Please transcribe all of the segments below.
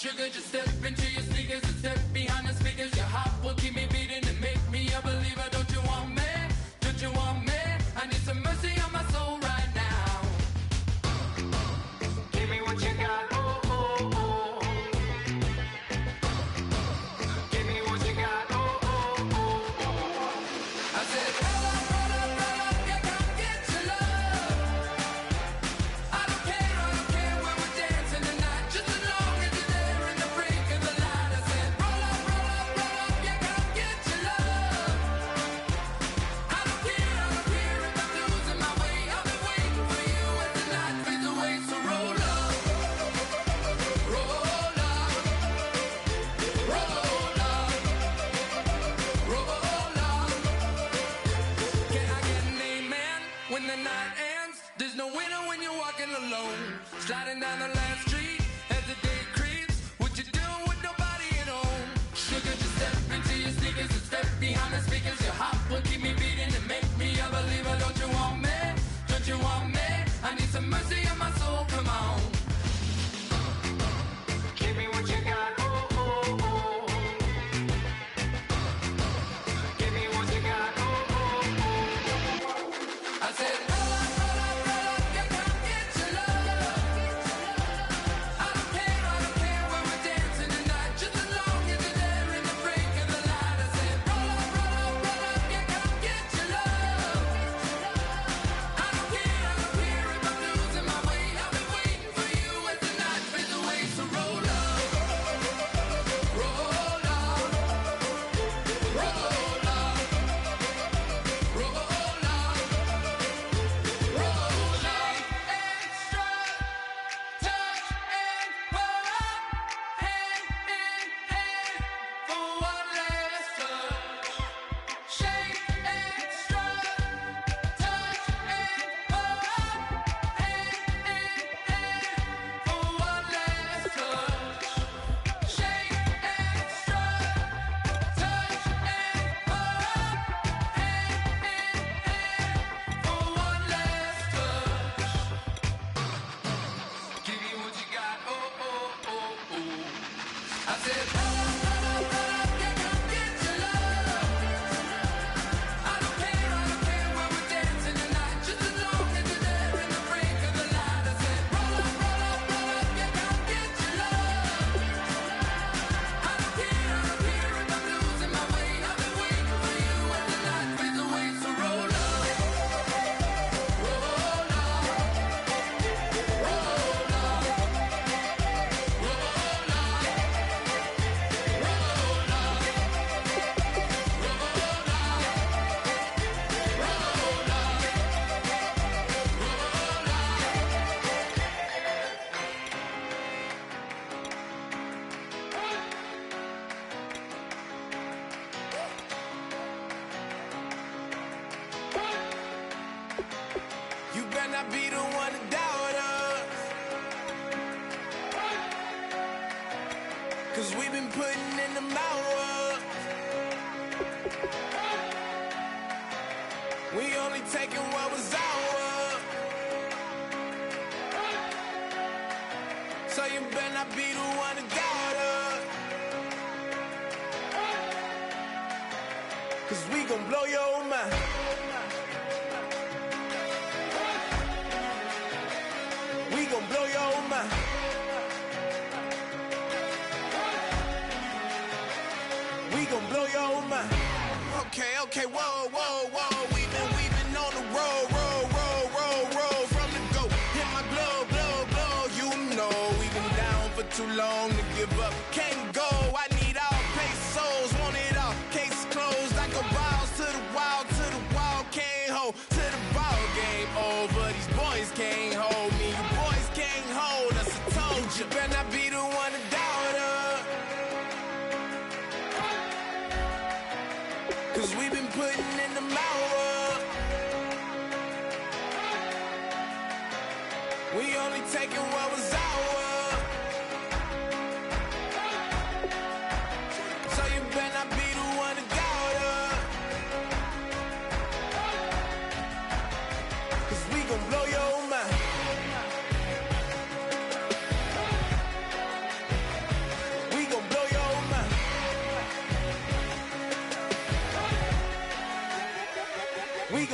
Sugar, just step into your sneakers and step behind the speakers. Your heart will keep me beating and make me a believer. Don't you want me? Don't you want me? I need some mercy on my soul right now. Give me what you got, oh, oh, oh. Give me what you got, oh, oh, oh, oh. I said, roll up, yeah, come get your love. I don't care when we're dancing tonight, just as long as you're there in the break of the light. I said, roll up, yeah, come get your love. I don't care if I'm losing my way. I've been waiting for you as the night fades away. So roll up, roll up, roll up, roll up. Can I get an amen when the night ends? There's no winner when you're walking alone. Sliding down the last street as the day creeps. What you doing with nobody at home? Sugar, just step into your sneakers and step behind the speakers. Your heart will keep me beating and make me a believer. Don't you want me? Don't you want me? I need some mercy on my soul, come on. Give me what you got, oh, oh, oh. Give me what you got, oh, oh, oh. I said, roll up, yeah, come get your love. I don't care when we're dancing tonight, just as long as you're there in the break of the light. I said, roll up, yeah, come get your love. I don't care if I'm losing my way. I've been waiting for you as the night fades away. So roll up, roll up, roll up, roll up, roll up. Extra, touch and pull up, hand in hand for one last touch. Shake extra, touch and pull up, hand in hand for one last touch. Shake extra, touch and pull up, hand in hand for one last touch. Give me what you got, oh, oh, oh, oh. I said, roll up, yeah, come get your love. I don't care when we're dancing tonight, just as long as you're there in the break of the light. I said, roll up, yeah, come get your love. I don't care if I'm losing my way. I've been waiting for you as the night fades away. So roll up, roll up, roll up, roll You better not be the one to doubt us, 'cause we've been putting in the hours. We only taking what was ours. So you better not be the one to doubt us, 'cause we gon' blow your mind. We gon' blow your mind. We gon' blow your mind. Okay, whoa, whoa, whoa. We've been on the road, roll from the go. Hit my blow. You know we've been down for too long to give up. Can't go. I need all pesos, want it all. Case closed. I go balls to the wall, can't hold to the ball game over. These boys can't hold me. You boys can't hold us. I told you. Better not be the one to doubt us, 'cause we've been putting in the hours. We only taking what was ours. So you better not be the one to doubt us, 'cause we gon' blow your mind.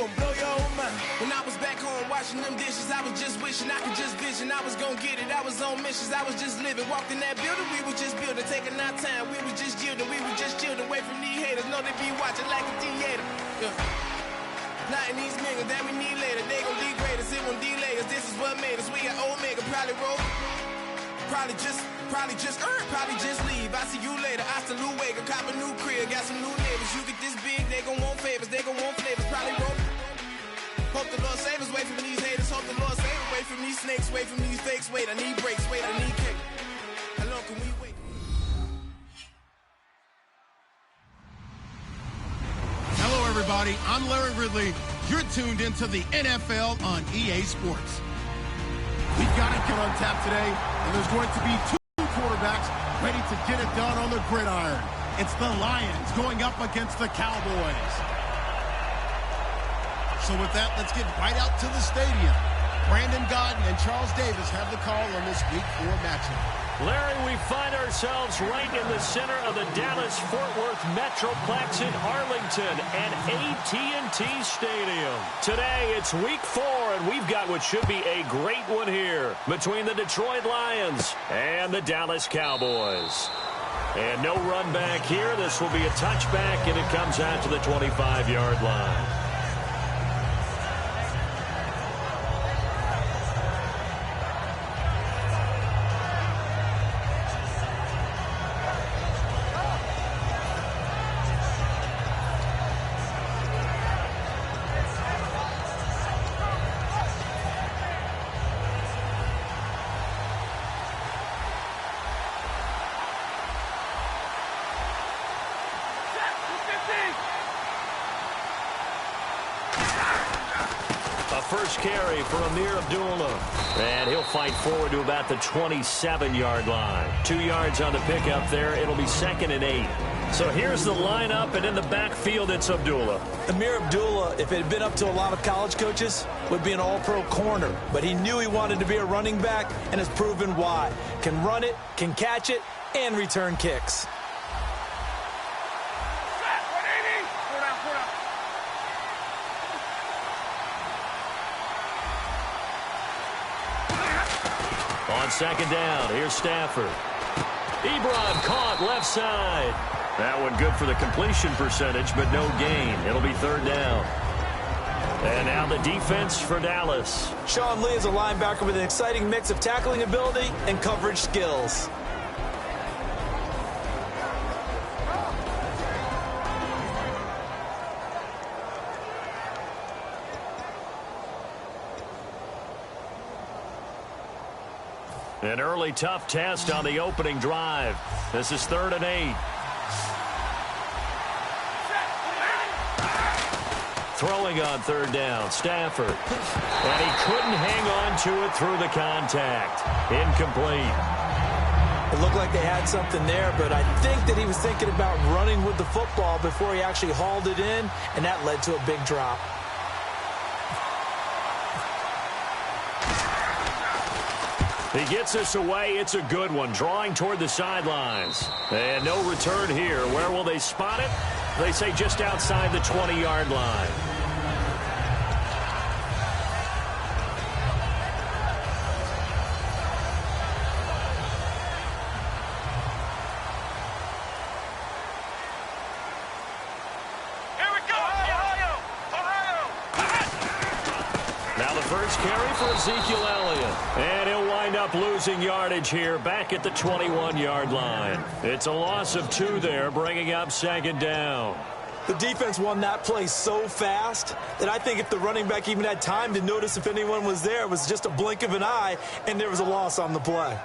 gon' blow your mind. When I was back home washing them dishes, I was just wishing I could just vision. I was gon' get it, I was on missions, I was just living. Walked in that building, we was just building, taking our time. We was just yielding, we was just chilling away from these haters. Know they be watching like a theater. Yeah. Plotting these niggas that we need later. They gon' degrade us, it won't delay us. This is what made us. We got Omega, probably roll. Probably just leave. I see you later. I salute Wake, cop a new crib, got some new neighbors. You get this big, they gon' want favors, they gon' want flavors. Probably roll. Hope the Lord save us, wait from these haters. Hope the Lord save us, wait from these snakes, wait from these fakes. Wait, I need breaks, wait, I need cake. How long can we wait? Hello, everybody. I'm Larry Ridley. You're tuned into the NFL on EA Sports. We've got it on tap today, and there's going to be two quarterbacks ready to get it done on the gridiron. It's the Lions going up against the Cowboys. So with that, let's get right out to the stadium. Brandon Godden and Charles Davis have the call on this Week 4 matchup. Larry, we find ourselves right in the center of the Dallas-Fort Worth Metroplex in Arlington at AT&T Stadium. Today, it's Week 4, and we've got what should be a great one here between the Detroit Lions and the Dallas Cowboys. And no run back here. This will be a touchback, and it comes out to the 25-yard line. First carry for Amir Abdullah. And he'll fight forward to about the 27-yard line. 2 yards on the pickup there. It'll be 2nd and 8. So here's the lineup, and in the backfield, it's Abdullah. Amir Abdullah, if it had been up to a lot of college coaches, would be an all-pro corner. But he knew he wanted to be a running back, and has proven why. Can run it, can catch it, and return kicks. On 2nd down, here's Stafford. Ebron caught left side. That one good for the completion percentage, but no gain. It'll be 3rd down. And now the defense for Dallas. Sean Lee is a linebacker with an exciting mix of tackling ability and coverage skills. An early tough test on the opening drive. This is 3rd and 8. Throwing on 3rd down, Stafford. And he couldn't hang on to it through the contact. Incomplete. It looked like they had something there, but I think that he was thinking about running with the football before he actually hauled it in, and that led to a big drop. He gets us away. It's a good one. Drawing toward the sidelines. And no return here. Where will they spot it? They say just outside the 20-yard line. Now the first carry for Ezekiel Elliott. And he'll wind up losing yardage here back at the 21-yard line. It's a loss of 2 there, bringing up 2nd down. The defense won that play so fast that I think if the running back even had time to notice if anyone was there, it was just a blink of an eye, and there was a loss on the play.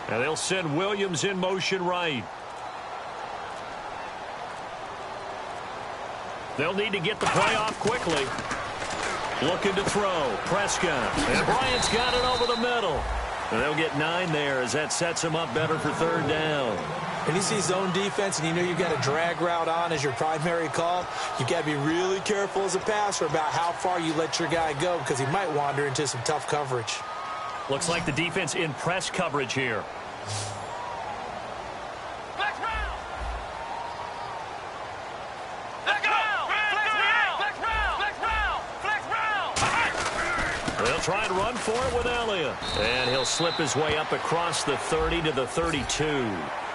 And they'll send Williams in motion right. They'll need to get the play off quickly. Looking to throw. Prescott. And Bryant's got it over the middle. And they'll get 9 there as that sets him up better for 3rd down. When you see zone defense and you know you've got a drag route on as your primary call, you've got to be really careful as a passer about how far you let your guy go because he might wander into some tough coverage. Looks like the defense in press coverage here. They'll try and run for it with Elliott. And he'll slip his way up across the 30 to the 32.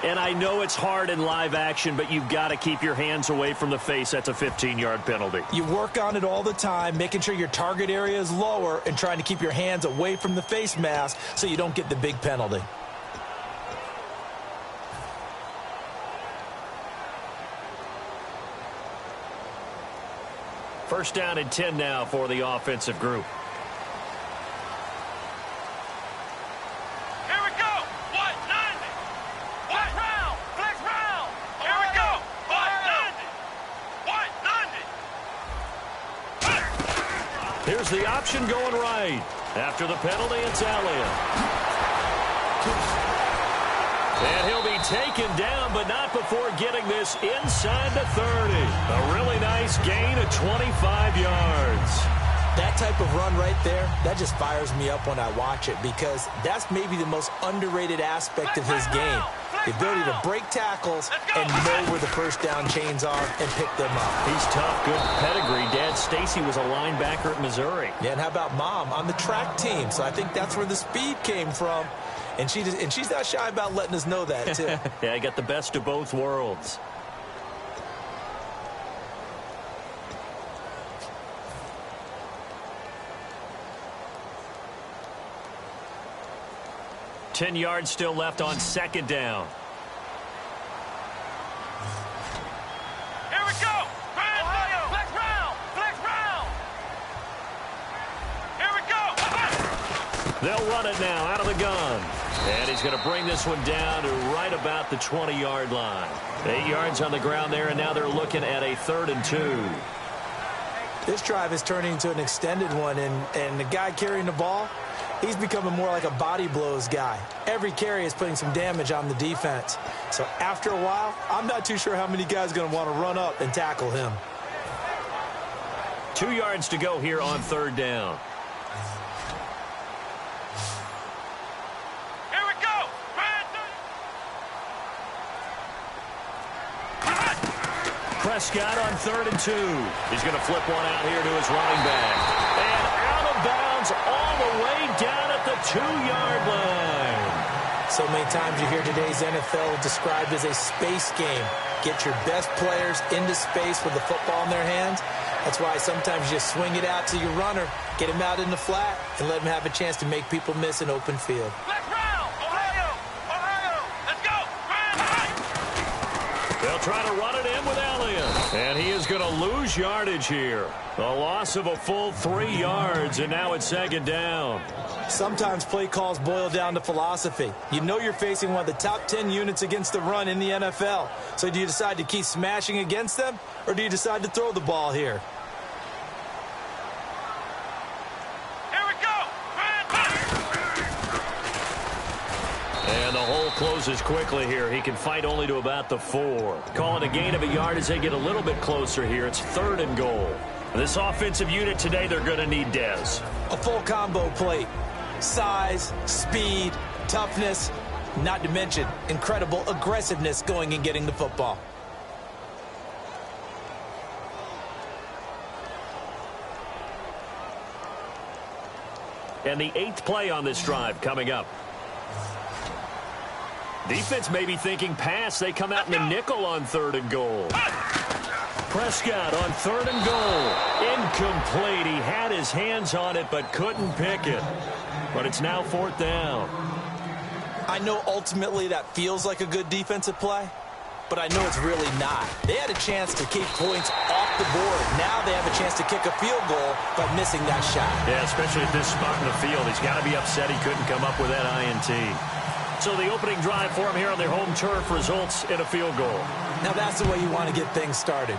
And I know it's hard in live action, but you've got to keep your hands away from the face. That's a 15-yard penalty. You work on it all the time, making sure your target area is lower and trying to keep your hands away from the face mask so you don't get the big penalty. First down and 10 now for the offensive group. Here's the option going right. After the penalty, it's Elliott. And he'll be taken down, but not before getting this inside the 30. A really nice gain of 25 yards. That type of run right there, that just fires me up when I watch it because that's maybe the most underrated aspect of his game. The ability to break tackles and know where the first down chains are and pick them up. He's tough, good pedigree. Dad Stacy was a linebacker at Missouri. Yeah, and how about Mom on the track team? So I think that's where the speed came from. And she's not shy about letting us know that, too. Yeah, I got the best of both worlds. Ten yards still left on second down. Here we go. Ohio. Flex round. Flex round. Here we go. They'll run it now out of the gun. And he's going to bring this one down to right about the 20-yard line. 8 yards on the ground there, and now they're looking at a 3rd and 2. This drive is turning into an extended one, and the guy carrying the ball, he's becoming more like a body blows guy. Every carry is putting some damage on the defense. So after a while, I'm not too sure how many guys are going to want to run up and tackle him. 2 yards to go here on 3rd down. Here we go. Prescott on 3rd and 2. He's going to flip one out here to his running back. And out of bounds all the way down at the 2-yard line. So many times you hear today's NFL described as a space game. Get your best players into space with the football in their hands. That's why sometimes you just swing it out to your runner, get him out in the flat, and let him have a chance to make people miss an open field. Flex round. Ohio. Ohio. Let's go. They'll try to run it in with Elliott. And he is going to lose yardage here. A loss of a full 3 yards, and now it's 2nd down. Sometimes play calls boil down to philosophy. You know you're facing one of the top 10 units against the run in the NFL. So do you decide to keep smashing against them, or do you decide to throw the ball here? Here we go. And the hole closes quickly here. He can fight only to about the 4. Call it a gain of a yard as they get a little bit closer here. It's 3rd and goal. This offensive unit today, they're going to need Dez. A full combo plate. Size, speed, toughness, not to mention incredible aggressiveness going and getting the football. And the 8th play on this drive coming up. Defense may be thinking pass. They come out in the nickel on 3rd and goal. Prescott on 3rd and goal. Incomplete. He had his hands on it but couldn't pick it. But it's now 4th down. I know ultimately that feels like a good defensive play, but I know it's really not. They had a chance to keep points off the board. Now they have a chance to kick a field goal by missing that shot. Yeah, especially at this spot in the field. He's got to be upset he couldn't come up with that INT. So the opening drive for him here on their home turf results in a field goal. Now that's the way you want to get things started.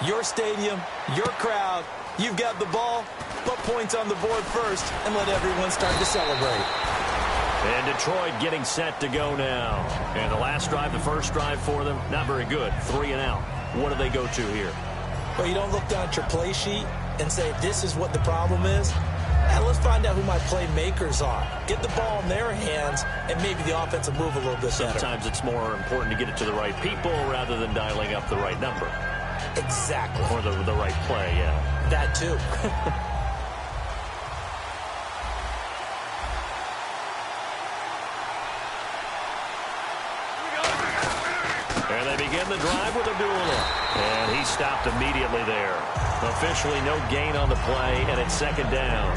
Your stadium, your crowd, you've got the ball, put points on the board first, and let everyone start to celebrate. And Detroit getting set to go now. And the last drive, the first drive for them, not very good. 3 and out. What do they go to here? Well, you don't look down at your play sheet and say, this is what the problem is. And let's find out who my playmakers are. Get the ball in their hands, and maybe the offense will move a little bit better. Sometimes it's more important to get it to the right people rather than dialing up the right number. Exactly. Or the right play, yeah. That too. And they begin the drive with Abdullah. And he stopped immediately there. Officially no gain on the play, and it's second down.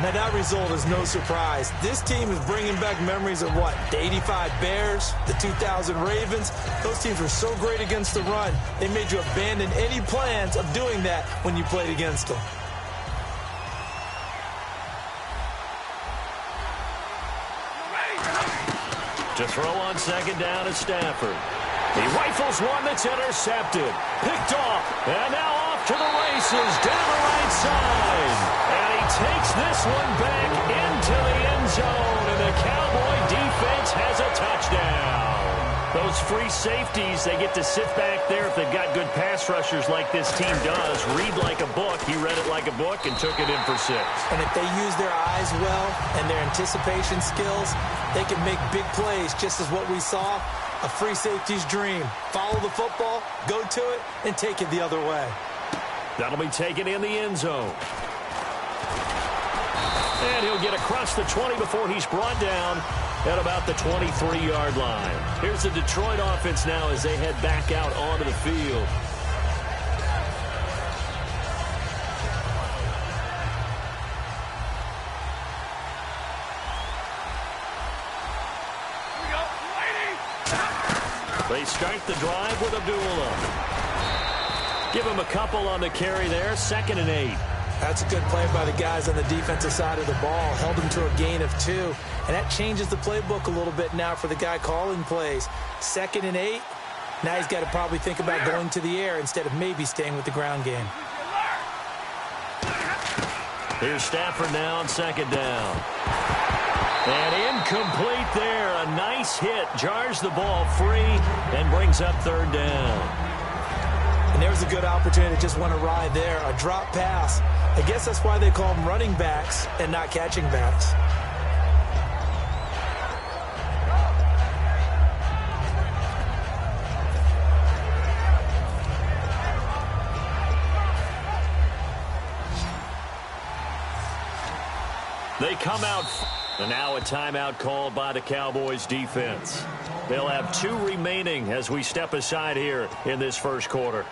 Now, that result is no surprise. This team is bringing back memories of what? The 85 Bears, the 2000 Ravens. Those teams were so great against the run, they made you abandon any plans of doing that when you played against them. To throw on second down is Stafford. He rifles one that's intercepted. Picked off. And now off to the races down the right side. And he takes this one back into the end zone. And the Cowboy defense has a touchdown. Those free safeties, they get to sit back there if they've got good pass rushers like this team does. Read like a book. He read it like a book and took it in for 6. And if they use their eyes well and their anticipation skills, they can make big plays, just as what we saw. A free safety's dream. Follow the football, go to it, and take it the other way. That'll be taken in the end zone. And he'll get across the 20 before he's brought down at about the 23-yard line. Here's the Detroit offense now as they head back out onto the field. They start the drive with Abdullah. Give him a couple on the carry there. 2nd and 8. That's a good play by the guys on the defensive side of the ball. Held him to a gain of 2. And that changes the playbook a little bit now for the guy calling plays. 2nd and 8. Now he's got to probably think about going to the air instead of maybe staying with the ground game. Here's Stafford now on 2nd down. And incomplete there. A nice hit. Jars the ball free and brings up 3rd down. And there's a good opportunity to just want to ride there. A drop pass. I guess that's why they call them running backs and not catching backs. They come out, and now a timeout called by the Cowboys defense. They'll have 2 remaining as we step aside here in this first quarter.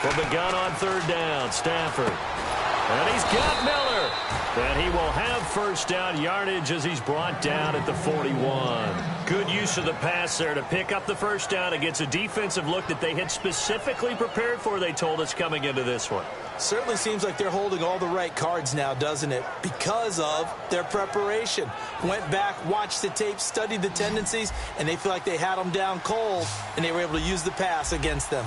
From the gun on 3rd down, Stafford. And he's got Miller. And he will have first down yardage as he's brought down at the 41. Good use of the pass there to pick up the first down against a defensive look that they had specifically prepared for, they told us, coming into this one. Certainly seems like they're holding all the right cards now, doesn't it? Because of their preparation. Went back, watched the tape, studied the tendencies, and they feel like they had them down cold, and they were able to use the pass against them.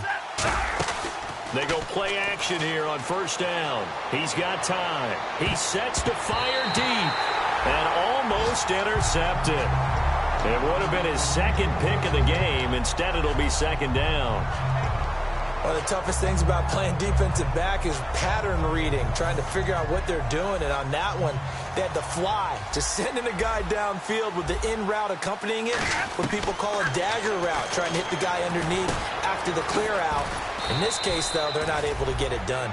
They go play action here on first down. He's got time. He sets to fire deep and almost intercepted. It would have been his 2nd pick of the game. Instead, it'll be 2nd down. One of the toughest things about playing defensive back is pattern reading, trying to figure out what they're doing. And on that one, they had to fly, just sending a guy downfield with the in route accompanying it, what people call a dagger route, trying to hit the guy underneath after the clear out. In this case, though, they're not able to get it done.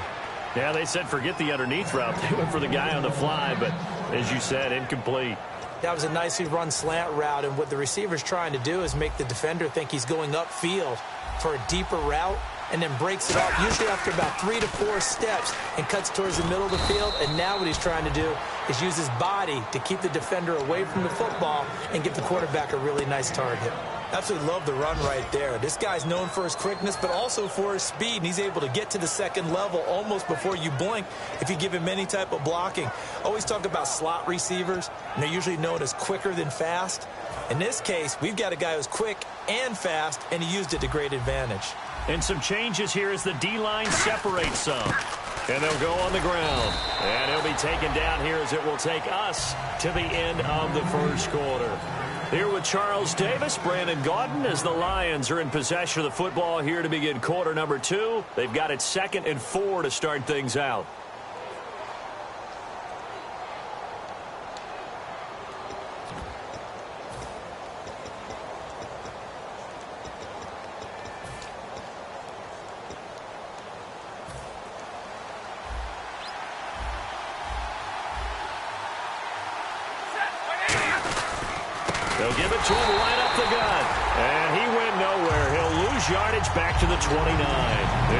Yeah, they said forget the underneath route. They went for the guy on the fly, but as you said, incomplete. That was a nicely run slant route, and what the receiver's trying to do is make the defender think he's going upfield for a deeper route, and then breaks it off, usually after about 3 to 4 steps, and cuts towards the middle of the field. And now what he's trying to do is use his body to keep the defender away from the football and give the quarterback a really nice target. Absolutely love the run right there. This guy's known for his quickness, but also for his speed, and he's able to get to the second level almost before you blink if you give him any type of blocking. Always talk about slot receivers, and they're usually known as quicker than fast. In this case, we've got a guy who's quick and fast, and he used it to great advantage. And some changes here as the D-line separates some. And they'll go on the ground. And he'll be taken down here as it will take us to the end of the first quarter. Here with Charles Davis, Brandon Gaudin, as the Lions are in possession of the football here to begin quarter number 2. They've got it 2nd and 4 to start things out. They'll give it to him right up the gut. And he went nowhere. He'll lose yardage back to the 29.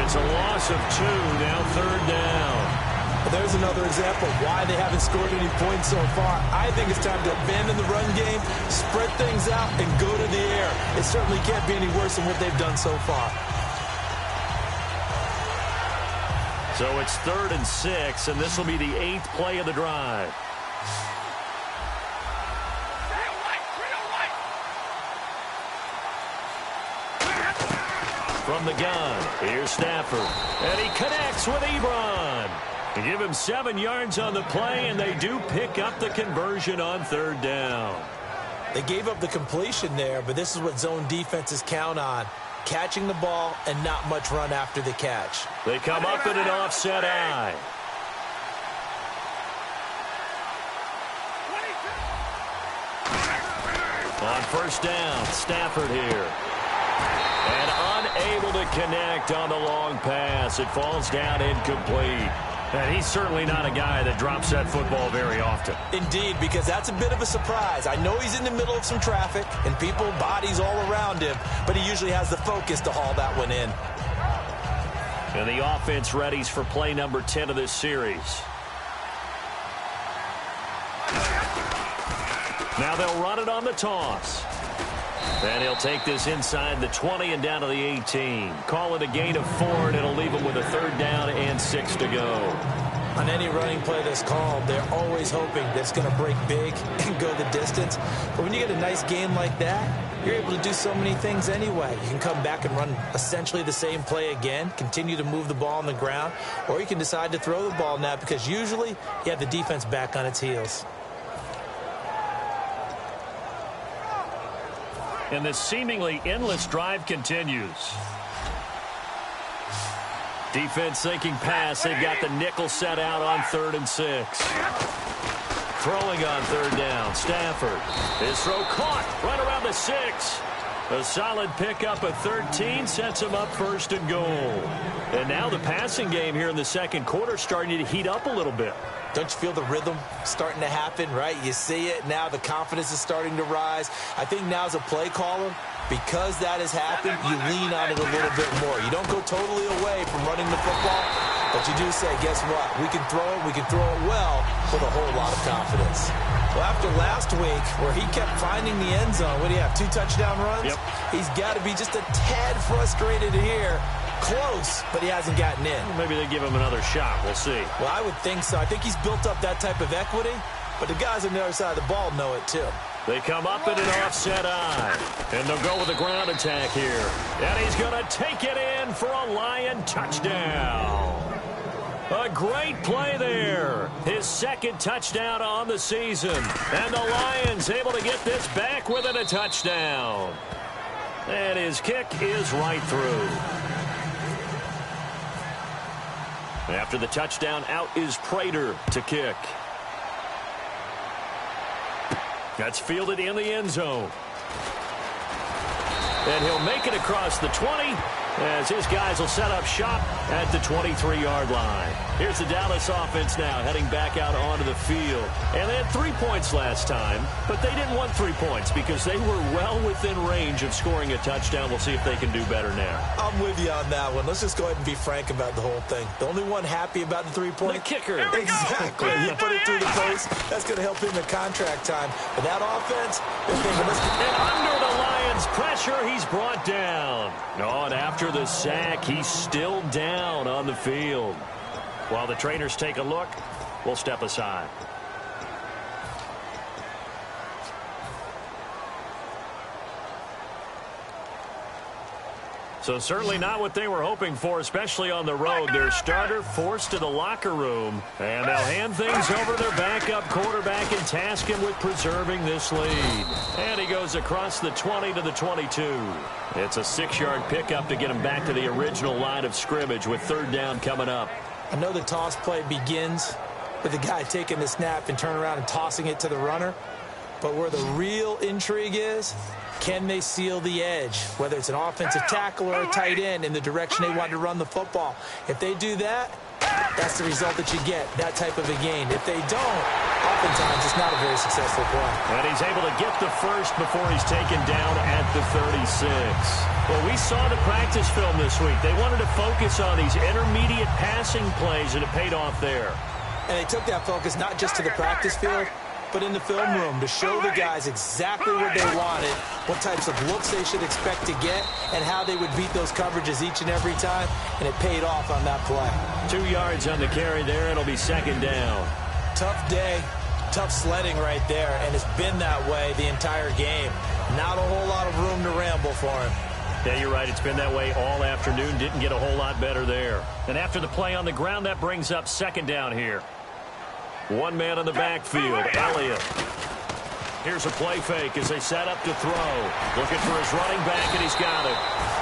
It's a loss of 2, now 3rd down. Well, there's another example of why they haven't scored any points so far. I think it's time to abandon the run game, spread things out, and go to the air. It certainly can't be any worse than what they've done so far. So it's 3rd and 6, and this will be the 8th play of the drive. From the gun, here's Stafford. And he connects with Ebron. They give him 7 yards on the play, and they do pick up the conversion on 3rd down. They gave up the completion there, but this is what zone defenses count on. Catching the ball and not much run after the catch. They come up in an offset eye. On 1st down, Stafford here. And unable to connect on the long pass. It falls down incomplete. And he's certainly not a guy that drops that football very often. Indeed, because that's a bit of a surprise. I know he's in the middle of some traffic and people, bodies all around him, but he usually has the focus to haul that one in. And the offense readies for play number 10 of this series. Now they'll run it on the toss. And he'll take this inside the 20 and down to the 18. Call it a gain of 4, and it'll leave him with a 3rd down and 6 to go. On any running play that's called, they're always hoping that it's going to break big and go the distance. But when you get a nice game like that, you're able to do so many things anyway. You can come back and run essentially the same play again, continue to move the ball on the ground, or you can decide to throw the ball now because usually you have the defense back on its heels. And this seemingly endless drive continues. Defense thinking pass. They've got the nickel set out on 3rd and 6. Throwing on 3rd down. Stafford. His throw caught right around the 6. A solid pickup of 13 sets him up 1st and goal. And now the passing game here in the 2nd quarter starting to heat up a little bit. Don't you feel the rhythm starting to happen, right? You see it now. The confidence is starting to rise. I think now as a play caller, because that has happened, you lean on it a little bit more. You don't go totally away from running the football, but you do say, guess what? We can throw it well with a whole lot of confidence. Well, after last week where he kept finding the end zone, what do you have, 2 touchdown runs? Yep. He's got to be just a tad frustrated here. Close, but he hasn't gotten in. Maybe they give him another shot. We'll see. Well, I would think so. I think he's built up that type of equity, but the guys on the other side of the ball know it too. They come up in an offset eye, and they'll go with a ground attack here. And he's going to take it in for a Lion touchdown. A great play there. His 2nd touchdown on the season. And the Lions able to get this back within a touchdown. And his kick is right through. After the touchdown, out is Prater to kick. That's fielded in the end zone. And he'll make it across the 20 as his guys will set up shop at the 23-yard line. Here's the Dallas offense now heading back out onto the field. And they had 3 points last time, but they didn't want 3 points because they were well within range of scoring a touchdown. We'll see if they can do better now. I'm with you on that one. Let's just go ahead and be frank about the whole thing. The only one happy about the 3-point? The kicker. Exactly. He put it through the post. That's going to help him in contract time. But that offense, they're thinking, and under the Lions Defends pressure. He's brought down. Oh, and after the sack, he's still down on the field. While the trainers take a look, we'll step aside. So certainly not what they were hoping for, especially on the road. Their starter forced to the locker room, and they'll hand things over their backup quarterback and task him with preserving this lead. And he goes across the 20 to the 22. It's a 6-yard pickup to get him back to the original line of scrimmage with third down coming up. I know the toss play begins with the guy taking the snap and turning around and tossing it to the runner. But where the real intrigue is, can they seal the edge, whether it's an offensive tackle or a tight end, in the direction they want to run the football? If they do that, that's the result that you get, that type of a gain. If they don't, oftentimes it's not a very successful play. And he's able to get the first before he's taken down at the 36. Well, we saw the practice film this week. They wanted to focus on these intermediate passing plays, and it paid off there. And they took that focus not just to the practice field, but in the film room to show the guys exactly what they wanted, what types of looks they should expect to get, and how they would beat those coverages each and every time, and it paid off on that play. 2 yards on the carry there. It'll be second down. Tough day, tough sledding right there, and it's been that way the entire game. Not a whole lot of room to ramble for him. Yeah, you're right. It's been that way all afternoon. Didn't get a whole lot better there. And after the play on the ground, that brings up second down here. One man in the backfield, Elliott. Here's a play fake as they set up to throw. Looking for his running back, and he's got it.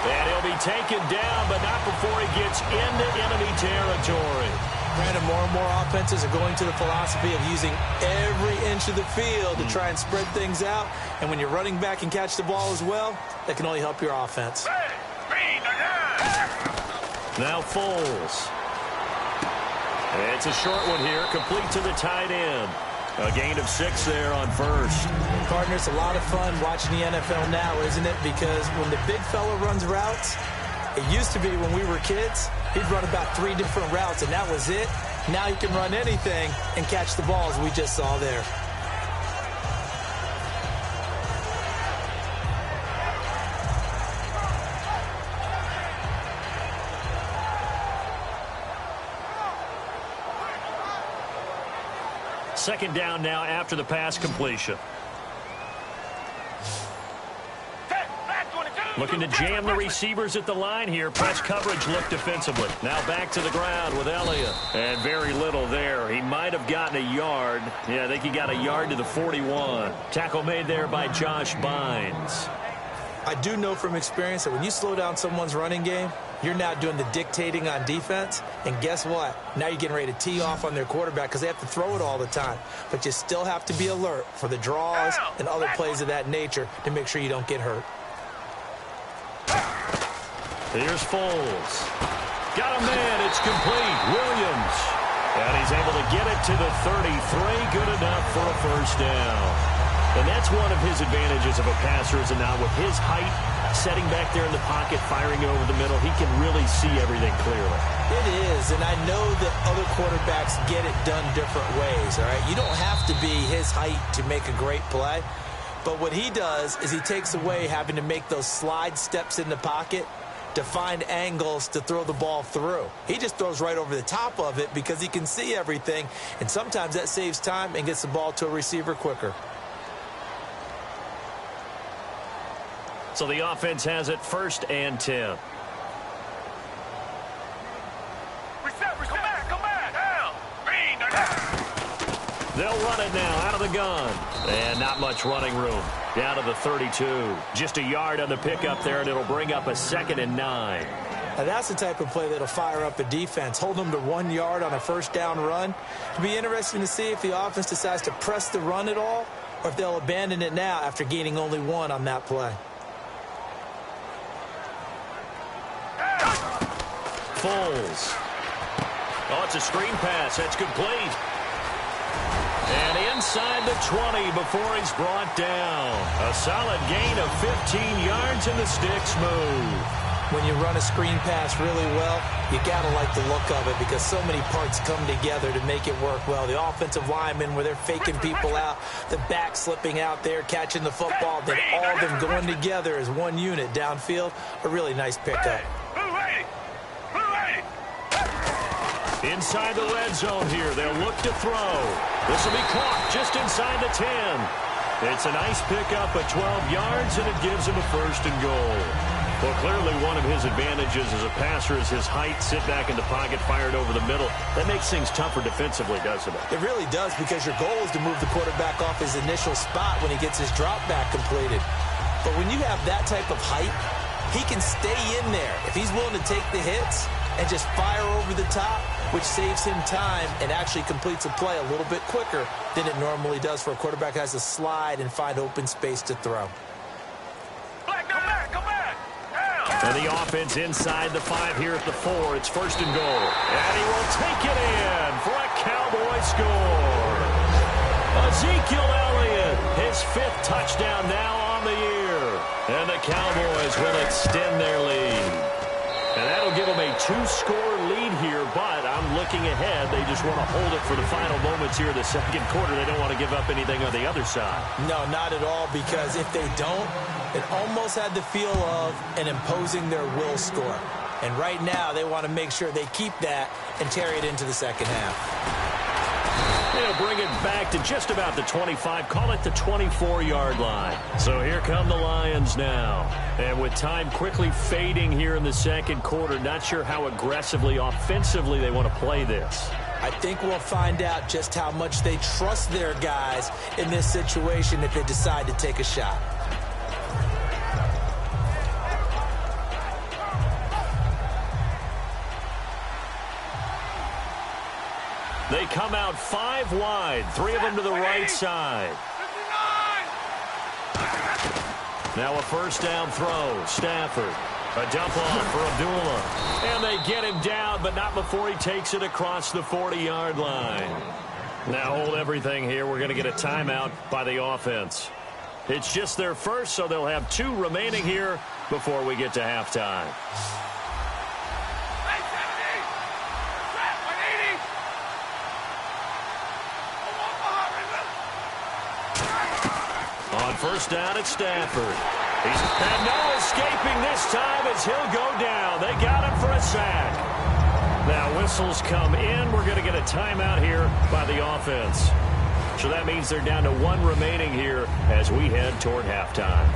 And he'll be taken down, but not before he gets into enemy territory. Brandon, more and more offenses are going to the philosophy of using every inch of the field to try and spread things out. And when your running back can catch the ball as well, that can only help your offense. Now Foles. It's a short one here, complete to the tight end. A gain of 6 there on first. Partner, it's a lot of fun watching the NFL now, isn't it? Because when the big fella runs routes, it used to be when we were kids, he'd run about 3 different routes, and that was it. Now he can run anything and catch the balls we just saw there. Second down now after the pass completion. Looking to jam the receivers at the line here. Press coverage look defensively. Now back to the ground with Elliott. And very little there. He might have gotten a yard. Yeah, I think he got a yard to the 41. Tackle made there by Josh Bynes. I do know from experience that when you slow down someone's running game, you're now doing the dictating on defense. And guess what? Now you're getting ready to tee off on their quarterback because they have to throw it all the time. But you still have to be alert for the draws and other plays of that nature to make sure you don't get hurt. Here's Foles. Got a man. It's complete. Williams. And he's able to get it to the 33. Good enough for a first down. And that's one of his advantages of a passer, is now with his height, setting back there in the pocket, firing it over the middle, he can really see everything clearly. It is, and I know that other quarterbacks get it done different ways, all right? You don't have to be his height to make a great play, but what he does is he takes away having to make those slide steps in the pocket to find angles to throw the ball through. He just throws right over the top of it because he can see everything, and sometimes that saves time and gets the ball to a receiver quicker. So the offense has it 1st and 10. They'll run it now out of the gun. And not much running room. Down to the 32. Just a yard on the pickup there, and it'll bring up a 2nd and 9. Now that's the type of play that'll fire up a defense. Hold them to 1 yard on a first down run. It'll be interesting to see if the offense decides to press the run at all, or if they'll abandon it now after gaining only 1 on that play. Foles. Oh, it's a screen pass. That's complete. And inside the 20 before he's brought down. A solid gain of 15 yards, and the sticks move. When you run a screen pass really well, you got to like the look of it because so many parts come together to make it work well. The offensive linemen, where they're faking people out, the back slipping out there, catching the football, then all of them going together as one unit downfield, a really nice pickup. Inside the red zone here, they'll look to throw. This will be caught just inside the 10. It's a nice pickup of 12 yards, and it gives him a 1st and goal. Well, clearly one of his advantages as a passer is his height, sit back in the pocket, fired over the middle. That makes things tougher defensively, doesn't it? It really does, because your goal is to move the quarterback off his initial spot when he gets his drop back completed. But when you have that type of height, he can stay in there if he's willing to take the hits and just fire over the top, which saves him time and actually completes a play a little bit quicker than it normally does for a quarterback who has to slide and find open space to throw. And the offense inside the 5 here at the 4. It's 1st and goal. And he will take it in for a Cowboy score. Ezekiel Elliott, his 5th touchdown now on the year. And the Cowboys will extend their lead. And that'll give them a 2-score lead here, but I'm looking ahead. They just want to hold it for the final moments here in the 2nd quarter. They don't want to give up anything on the other side. No, not at all, because if they don't, it almost had the feel of an imposing their will score. And right now, they want to make sure they keep that and carry it into the 2nd half. They'll bring it back to just about the 25, call it the 24-yard line. So here come the Lions now. And with time quickly fading here in the 2nd quarter, not sure how aggressively, offensively they want to play this. I think we'll find out just how much they trust their guys in this situation if they decide to take a shot. They come out 5 wide, 3 of them to the right side. Now a 1st down throw. Stafford. A dump off for Abdullah. And they get him down, but not before he takes it across the 40-yard line. Now hold everything here. We're going to get a timeout by the offense. It's just their first, so they'll have 2 remaining here before we get to halftime. On 1st down, it's Stafford. And no escaping this time as he'll go down. They got him for a sack. Now whistles come in. We're going to get a timeout here by the offense. So that means they're down to 1 remaining here as we head toward halftime.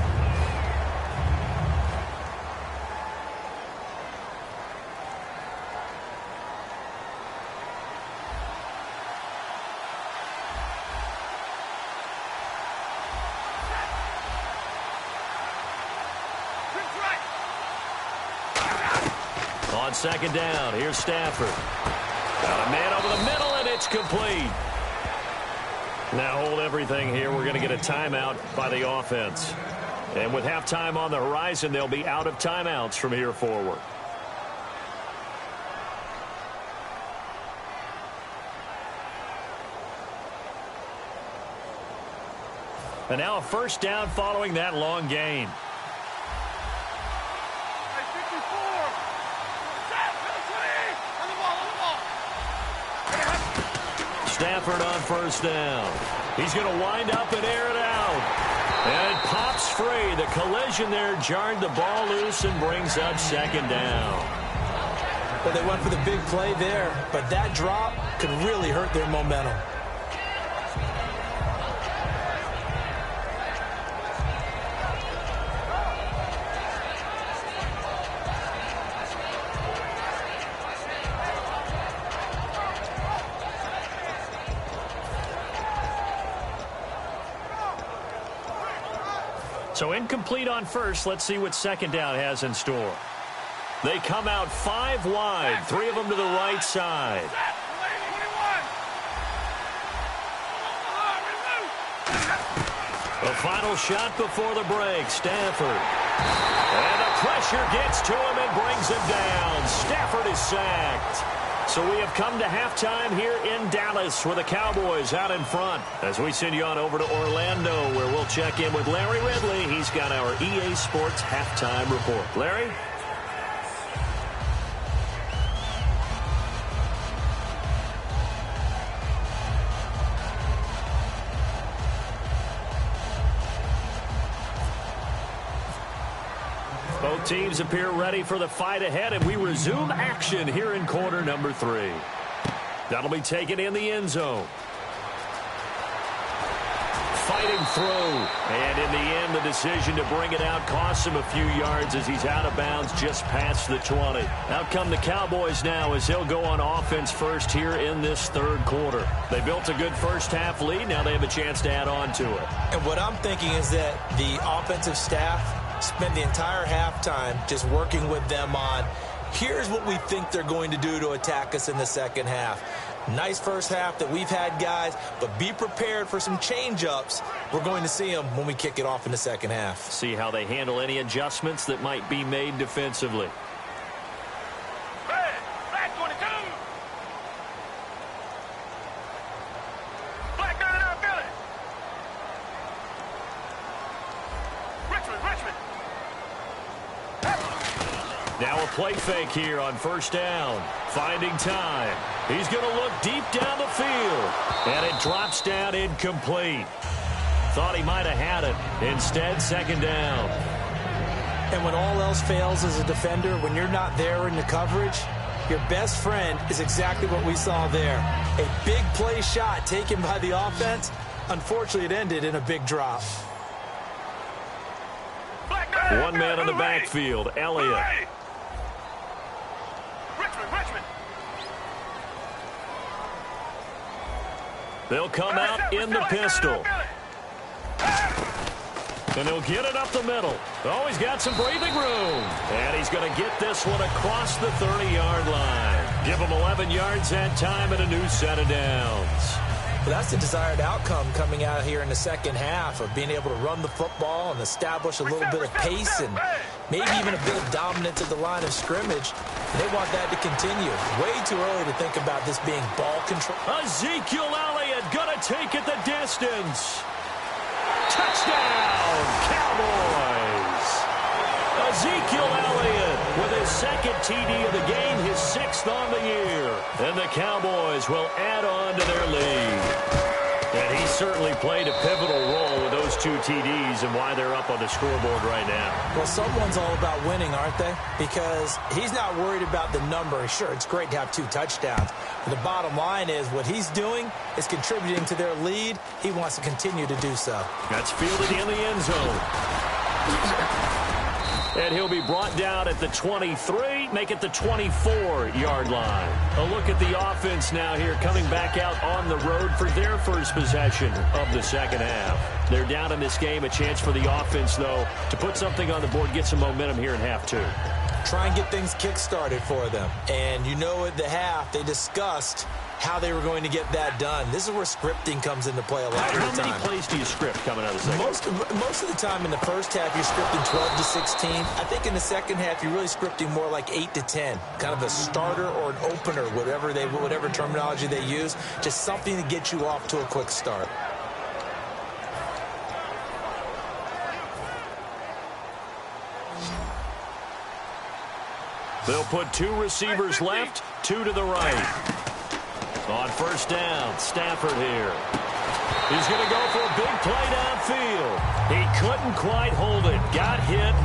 On 2nd down, here's Stafford. Got a man over the middle, and it's complete. Now hold everything here. We're going to get a timeout by the offense. And with halftime on the horizon, they'll be out of timeouts from here forward. And now a 1st down following that long gain. Stafford on 1st down. He's going to wind up and air it out. And it pops free. The collision there jarred the ball loose and brings up 2nd down. Well, they went for the big play there, but that drop could really hurt their momentum. So incomplete on 1st. Let's see what 2nd down has in store. They come out 5 wide, 3 of them to the right side. The final shot before the break, Stafford. And the pressure gets to him and brings him down. Stafford is sacked. So we have come to halftime here in Dallas with the Cowboys out in front as we send you on over to Orlando where we'll check in with Larry Ridley. He's got our EA Sports halftime report. Larry? Teams appear ready for the fight ahead, and we resume action here in quarter number 3. That'll be taken in the end zone. Fighting through, and in the end, the decision to bring it out costs him a few yards as he's out of bounds just past the 20. Out come the Cowboys now as they'll go on offense first here in this third quarter. They built a good first-half lead. Now they have a chance to add on to it. And what I'm thinking is that the offensive staff spent the entire halftime just working with them on, here's what we think they're going to do to attack us in the second half. Nice first half that we've had, guys, but be prepared for some change-ups. We're going to see them when we kick it off in the second half. See how they handle any adjustments that might be made defensively. Flag 22. Flag down in our belly. Richmond. Now a play fake here on first down. Finding time. He's going to look deep down the field. And it drops down incomplete. Thought he might have had it. Instead, second down. And when all else fails as a defender, when you're not there in the coverage, your best friend is exactly what we saw there. A big play shot taken by the offense. Unfortunately, it ended in a big drop. One man in the backfield, Elliott. Richmond. They'll come out in the pistol. And he'll get it up the middle. Oh, he's got some breathing room. And he's going to get this one across the 30-yard line. Give him 11 yards that time and a new set of downs. But that's the desired outcome coming out here in the second half of being able to run the football and establish a little bit of pace and maybe even a bit of dominance at the line of scrimmage. And they want that to continue. Way too early to think about this being ball control. Ezekiel Elliott going to take it the distance. Touchdown, Cowboys. Ezekiel Elliott with his second TD of the game, his 6th on the year. And the Cowboys will add on to their lead. And he certainly played a pivotal role with those 2 TDs and why they're up on the scoreboard right now. Well, someone's all about winning, aren't they? Because he's not worried about the number. Sure, it's great to have 2 touchdowns. But the bottom line is what he's doing is contributing to their lead. He wants to continue to do so. That's fielded in the end zone. And he'll be brought down at the 23, make it the 24-yard line. A look at the offense now here, coming back out on the road for their first possession of the second half. They're down in this game, a chance for the offense, though, to put something on the board, get some momentum here in half 2. Try and get things kick-started for them. And you know at the half, they discussed how they were going to get that done. This is where scripting comes into play a lot of the time. How many plays do you script coming out of the second? Most of the time in the first half, you're scripting 12 to 16. I think in the second half, you're really scripting more like 8 to 10. Kind of a starter or an opener, whatever terminology they use. Just something to get you off to a quick start. They'll put 2 receivers left, 2 to the right. On first down, Stafford here. He's going to go for a big play downfield. He couldn't quite hold it. Got hit.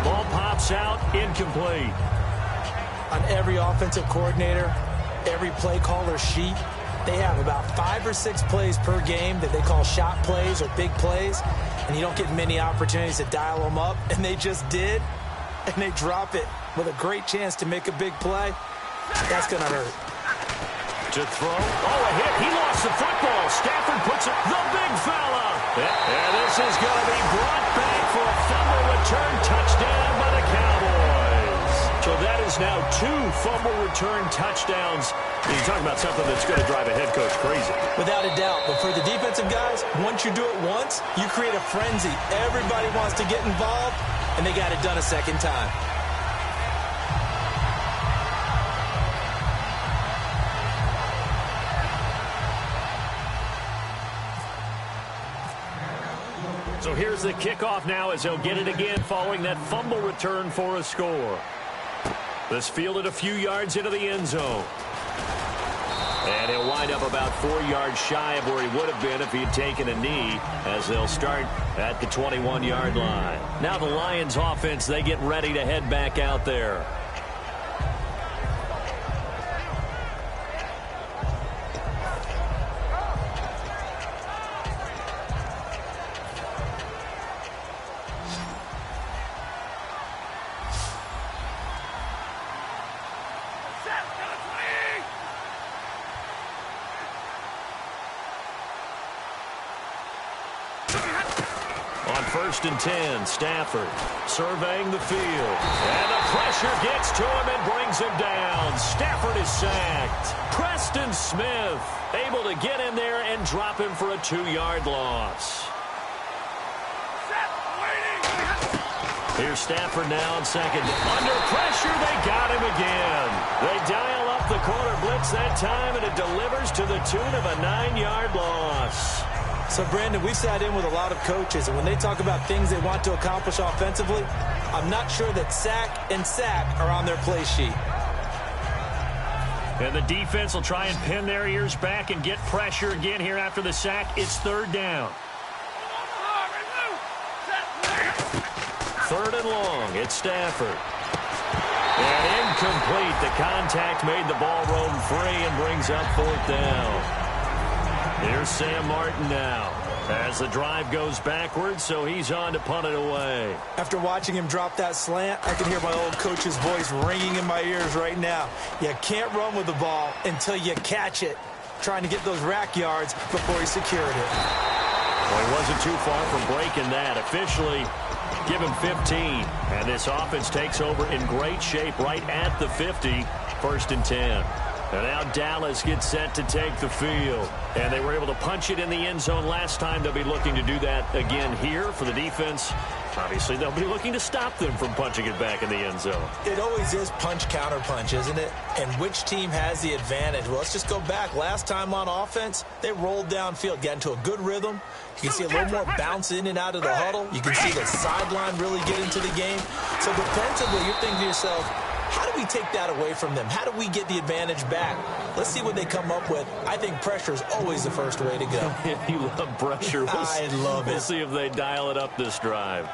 Ball pops out, incomplete. On every offensive coordinator, every play caller sheet, they have about 5 or 6 plays per game that they call shot plays or big plays, and you don't get many opportunities to dial them up, and they just did, and they drop it with a great chance to make a big play. That's going to hurt. To throw. Oh, a hit. He lost the football. Stafford puts it. The big fella. And this is going to be brought back for a fumble return touchdown by the Cowboys. So that is now 2 fumble return touchdowns. You talk about something that's going to drive a head coach crazy. Without a doubt. But for the defensive guys, once you do it once, you create a frenzy. Everybody wants to get involved, and they got it done a second time. So here's the kickoff now as they'll get it again following that fumble return for a score. This fielded a few yards into the end zone. And he'll wind up about 4 yards shy of where he would have been if he had taken a knee, as they'll start at the 21-yard line. Now the Lions offense, they get ready to head back out there. On 1st and 10, Stafford surveying the field. And the pressure gets to him and brings him down. Stafford is sacked. Preston Smith able to get in there and drop him for a 2-yard loss. Here's Stafford now on second. Under pressure, they got him again. They dial up the corner blitz that time, and it delivers to the tune of a 9-yard loss. So, Brandon, we've sat in with a lot of coaches, and when they talk about things they want to accomplish offensively, I'm not sure that sack and sack are on their play sheet. And the defense will try and pin their ears back and get pressure again here after the sack. It's 3rd down. 3rd and long. It's Stafford. And incomplete. The contact made the ball roam free and brings up 4th down. Here's Sam Martin now as the drive goes backwards, so he's on to punt it away. After watching him drop that slant, I can hear my old coach's voice ringing in my ears right now. You can't run with the ball until you catch it. Trying to get those rack yards before he secured it. Well, he wasn't too far from breaking that. Officially, give him 15. And this offense takes over in great shape right at the 50. 1st and 10. And now Dallas gets set to take the field. And they were able to punch it in the end zone last time. They'll be looking to do that again here for the defense. Obviously, they'll be looking to stop them from punching it back in the end zone. It always is punch-counter-punch, isn't it? And which team has the advantage? Well, let's just go back. Last time on offense, they rolled downfield, got into a good rhythm. You can see a little more bounce in and out of the huddle. You can see the sideline really get into the game. So defensively, you're thinking to yourself, how do we take that away from them? How do we get the advantage back? Let's see what they come up with. I think pressure is always the first way to go. You love pressure. I love it. We'll see if they dial it up this drive.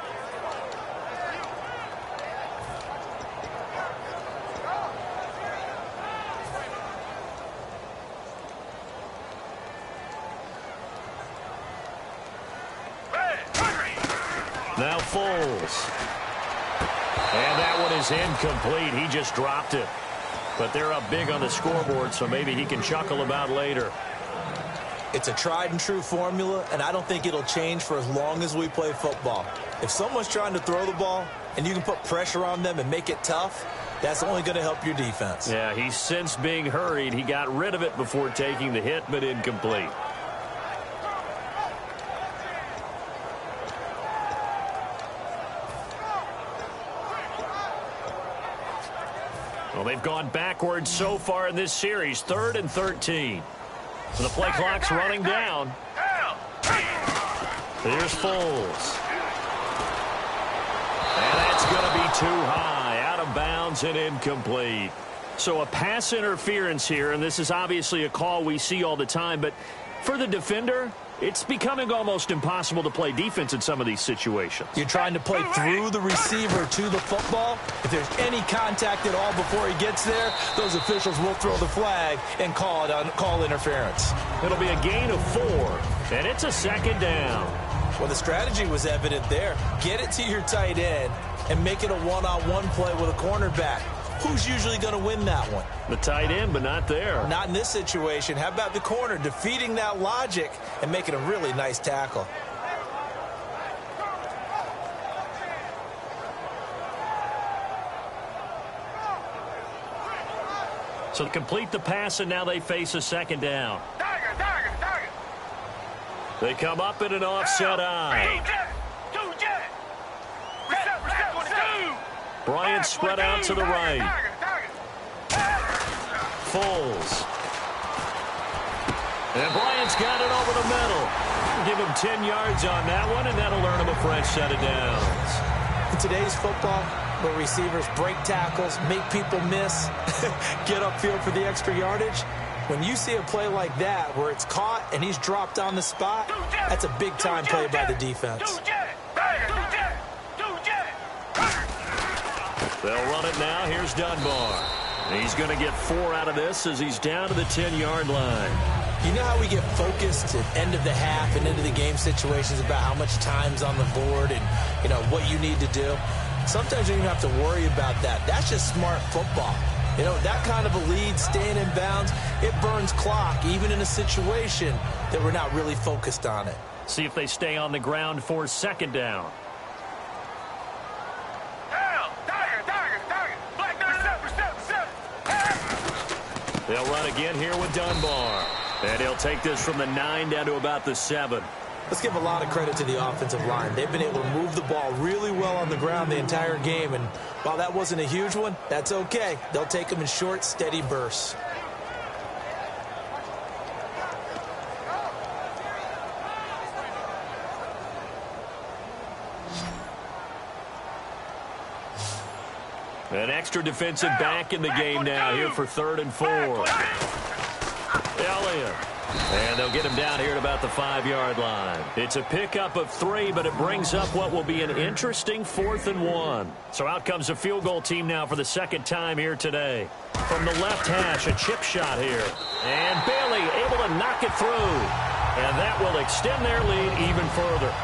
Now Foles. And that one is incomplete. He just dropped it. But they're up big on the scoreboard, so maybe he can chuckle about later. It's a tried-and-true formula, and I don't think it'll change for as long as we play football. If someone's trying to throw the ball and you can put pressure on them and make it tough, that's only going to help your defense. Yeah, he's since being hurried. He got rid of it before taking the hit, but incomplete. Well, they've gone backwards so far in this series. 3rd and 13. So the play clock's running down. Here's Foles. And that's going to be too high. Out of bounds and incomplete. So a pass interference here, and this is obviously a call we see all the time, but for the defender, it's becoming almost impossible to play defense in some of these situations. You're trying to play through the receiver to the football. If there's any contact at all before he gets there, those officials will throw the flag and call interference. It'll be a gain of 4, and it's a 2nd down. Well, the strategy was evident there. Get it to your tight end and make it a one-on-one play with a cornerback. Who's usually going to win that one? The tight end, but not there. Not in this situation. How about the corner defeating that logic and making a really nice tackle? So to complete the pass, and now they face a 2nd down. They come up in an offset eye. Bryant spread out to the right. Foles. And Bryant's got it over the middle. Give him 10 yards on that one, and that'll earn him a fresh set of downs. In today's football, where receivers break tackles, make people miss, get upfield for the extra yardage, When you see a play like that where it's caught and he's dropped on the spot, that's a big-time play by the defense. They'll run it now. Here's Dunbar. He's going to get 4 out of this as he's down to the 10-yard line. You know how we get focused at end of the half and into the game situations about how much time's on the board and, you know, what you need to do? Sometimes you don't even have to worry about that. That's just smart football. You know, that kind of a lead, staying in bounds, it burns clock, even in a situation that we're not really focused on it. See if they stay on the ground for 2nd down. They'll run again here with Dunbar. And he'll take this from the 9 down to about the 7. Let's give a lot of credit to the offensive line. They've been able to move the ball really well on the ground the entire game. And while that wasn't a huge one, that's okay. They'll take them in short, steady bursts. An extra defensive back in the game now here for 3rd and 4. Elliott. And they'll get him down here at about the 5-yard line. It's a pickup of 3, but it brings up what will be an interesting 4th and 1. So out comes a field goal team now for the 2nd time here today. From the left hash, a chip shot here. And Bailey able to knock it through. And that will extend their lead even further.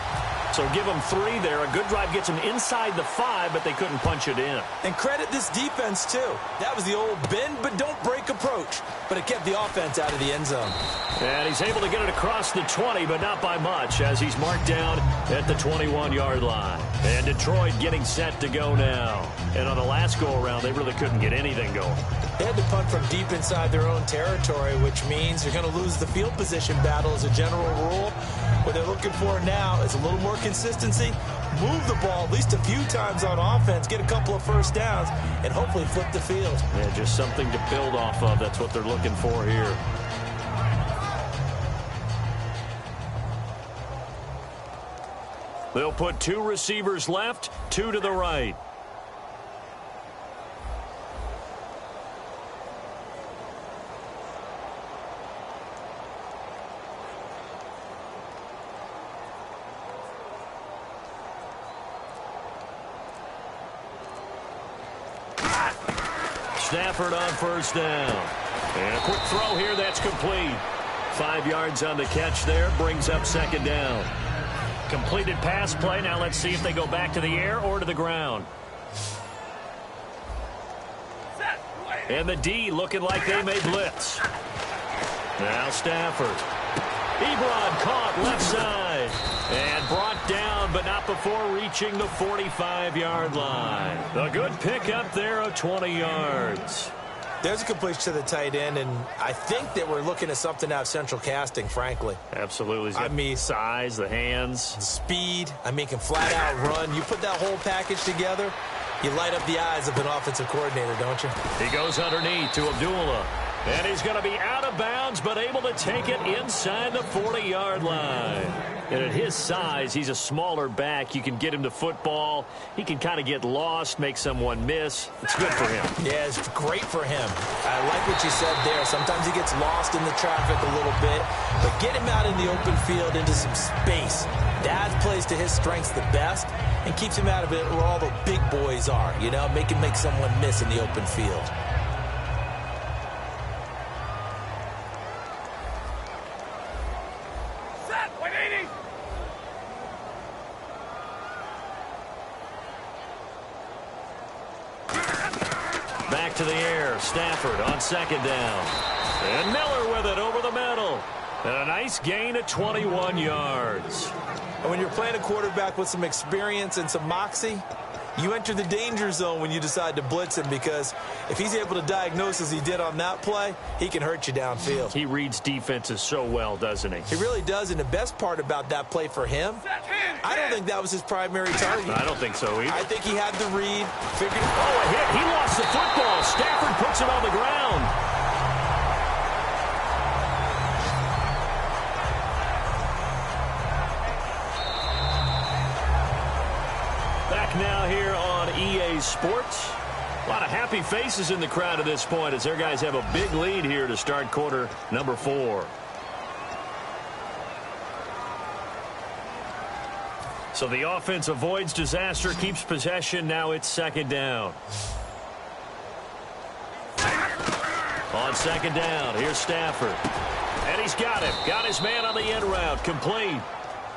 So give them 3 there. A good drive gets them inside the 5, but they couldn't punch it in. And credit this defense, too. That was the old bend but don't break approach. But it kept the offense out of the end zone. And he's able to get it across the 20, but not by much, as he's marked down at the 21-yard line. And Detroit getting set to go now. And on the last go-around, they really couldn't get anything going. They had to punt from deep inside their own territory, which means they're going to lose the field position battle as a general rule. What they're looking for now is a little more consistency, move the ball at least a few times on offense, get a couple of first downs, and hopefully flip the field. Yeah, just something to build off of. That's what they're looking for here. They'll put 2 receivers left, 2 to the right. Stafford on 1st down. And a quick throw here, that's complete. 5 yards on the catch there, brings up 2nd down. Completed pass play. Now let's see if they go back to the air or to the ground. And the D looking like they may blitz. Now Stafford. Ebron caught left side. And brought down, but not before reaching the 45-yard line. A good pickup there of 20 yards. There's a completion to the tight end, and I think that we're looking at something out of central casting, frankly. Absolutely. I mean, size, the hands. Speed. I mean, can flat out run. You put that whole package together, you light up the eyes of an offensive coordinator, don't you? He goes underneath to Abdullah. And he's going to be out of bounds, but able to take it inside the 40-yard line. And at his size, he's a smaller back. You can get him to football. He can kind of get lost, make someone miss. It's good for him. Yeah, it's great for him. I like what you said there. Sometimes he gets lost in the traffic a little bit, but get him out in the open field into some space. That plays to his strengths the best and keeps him out of it where all the big boys are, you know, make someone miss in the open field. Back to the air. Stafford on 2nd down. And Miller with it over the middle. And a nice gain of 21 yards. And when you're playing a quarterback with some experience and some moxie, you enter the danger zone when you decide to blitz him, because if he's able to diagnose as he did on that play, he can hurt you downfield. He reads defenses so well, doesn't he? He really does, and the best part about that play for him, I don't think that was his primary target. I don't think so either. I think he had the read, figured it out. Oh, a hit. He lost the football. Stafford puts it on the ground. Back now here on EA Sports. A lot of happy faces in the crowd at this point as their guys have a big lead here to start quarter number 4. So the offense avoids disaster, keeps possession. Now it's second down. On second down, here's Stafford. And he's got him. Got his man on the end route. Complete.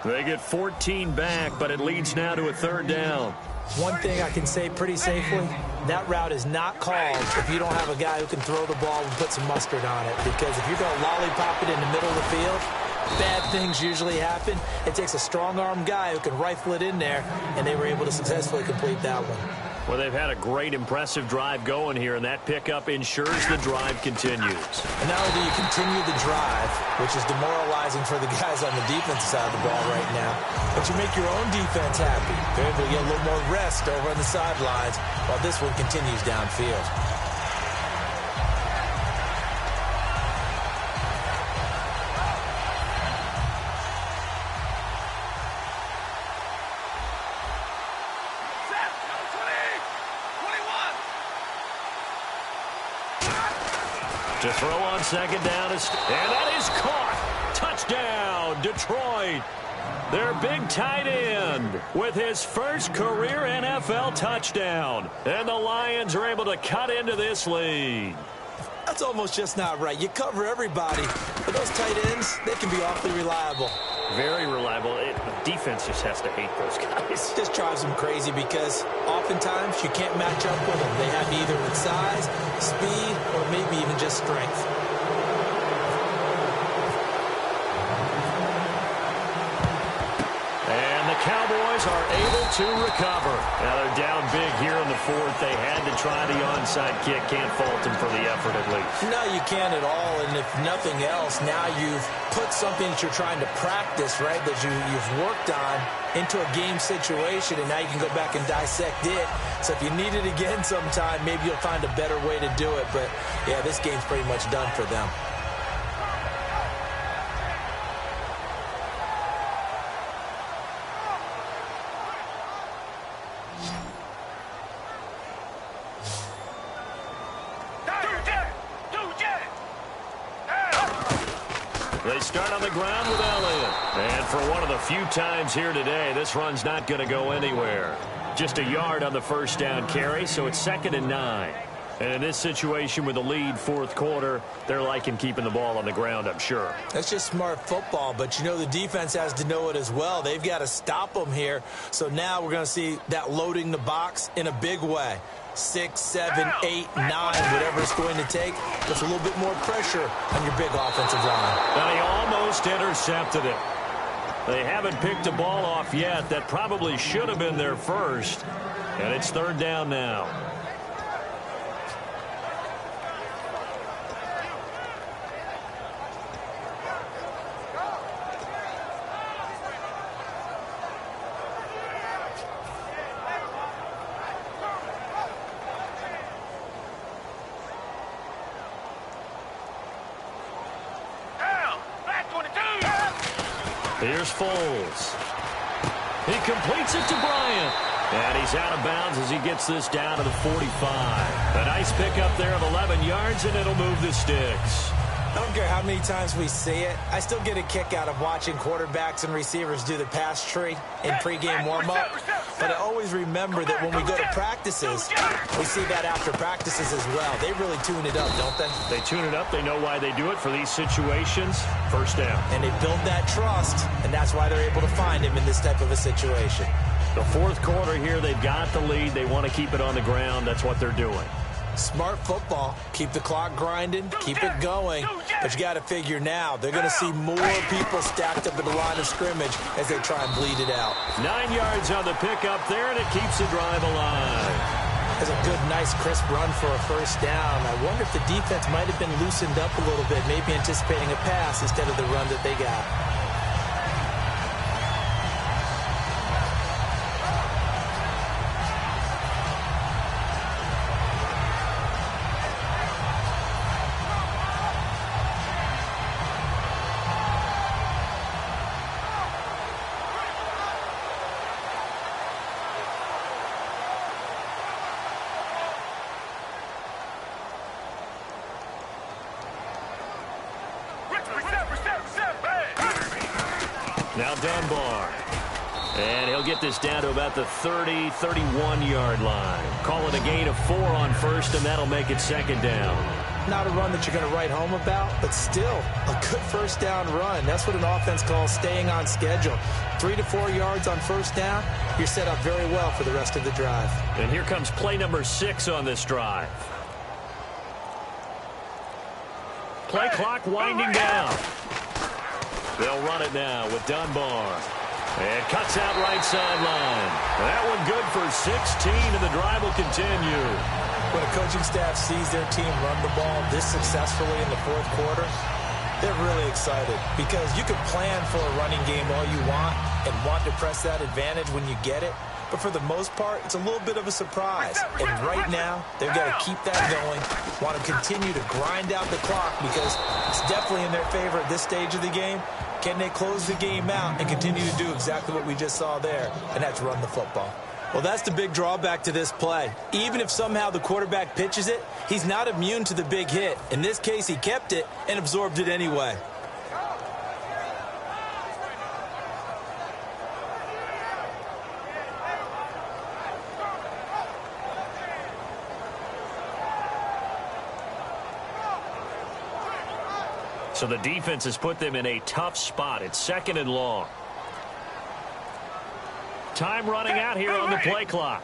They get 14 back, but it leads now to a third down. One thing I can say pretty safely, that route is not called if you don't have a guy who can throw the ball and put some mustard on it. Because if you're going to lollipop it in the middle of the field, bad things usually happen. It takes a strong-arm guy who can rifle it in there, and they were able to successfully complete that one. Well, they've had a great, impressive drive going here, and that pickup ensures the drive continues. And not only do you continue the drive, which is demoralizing for the guys on the defensive side of the ball right now, but you make your own defense happy. They're able to get a little more rest over on the sidelines while this one continues downfield. To throw on second down, and that is caught. Touchdown, Detroit. Their big tight end with his first career NFL touchdown. And the Lions are able to cut into this lead. That's almost just not right. You cover everybody, but those tight ends, they can be awfully reliable. Very reliable. The defense just has to hate those guys. Just drives them crazy because oftentimes you can't match up with them. They have either with size, speed, or maybe even just strength. And the Cowboys are able to recover. Now they're down big here in the fourth. They had to try the onside kick. Can't fault them for the effort at least. No, you can't at all. And if nothing else, now you've put something that you're trying to practice, right, that you've worked on into a game situation, and now you can go back and dissect it. So if you need it again sometime, maybe you'll find a better way to do it. But, yeah, this game's pretty much done for them. They start on the ground with Elliott. And for one of the few times here today, this run's not going to go anywhere. Just a yard on the first down carry, so it's 2nd and 9. And in this situation with the lead fourth quarter, they're liking keeping the ball on the ground, I'm sure. That's just smart football, but you know the defense has to know it as well. They've got to stop them here. So now we're going to see that loading the box in a big way. 6, 7, 8, 9, whatever it's going to take. Just a little bit more pressure on your big offensive line. And he almost intercepted it. They haven't picked the ball off yet. That probably should have been their first. And it's 3rd down now. Here's Foles. He completes it to Bryant. And he's out of bounds as he gets this down to the 45. A nice pickup there of 11 yards, and it'll move the sticks. I don't care how many times we say it. I still get a kick out of watching quarterbacks and receivers do the pass tree in pregame warm-up. But I always remember that when we go to practices, we see that after practices as well. They really tune it up, don't they? They tune it up. They know why they do it for these situations. First down. And they build that trust, and that's why they're able to find him in this type of a situation. The fourth quarter here, they've got the lead. They want to keep it on the ground. That's what they're doing. Smart football. Keep the clock grinding. Keep it going. But you got to figure now, they're going to see more people stacked up at the line of scrimmage as they try and bleed it out. 9 yards on the pickup there, and it keeps the drive alive. That's a good, nice, crisp run for a first down. I wonder if the defense might have been loosened up a little bit, maybe anticipating a pass instead of the run that they got. Now Dunbar. And he'll get this down to about the 30, 31-yard line. Call it a gain of 4 on first, and that'll make it second down. Not a run that you're going to write home about, but still a good first down run. That's what an offense calls staying on schedule. 3 to 4 yards on first down, you're set up very well for the rest of the drive. And here comes play number 6 on this drive. Play clock winding down. They'll run it now with Dunbar. And cuts out right sideline. That one good for 16, and the drive will continue. When a coaching staff sees their team run the ball this successfully in the fourth quarter, they're really excited because you can plan for a running game all you want and want to press that advantage when you get it. But for the most part, it's a little bit of a surprise. And right now, they've got to keep that going, want to continue to grind out the clock because it's definitely in their favor at this stage of the game. Can they close the game out and continue to do exactly what we just saw there, and that's run the football? Well, that's the big drawback to this play. Even if somehow the quarterback pitches it, he's not immune to the big hit. In this case, he kept it and absorbed it anyway. So the defense has put them in a tough spot. It's second and long. Time running out here on the play clock.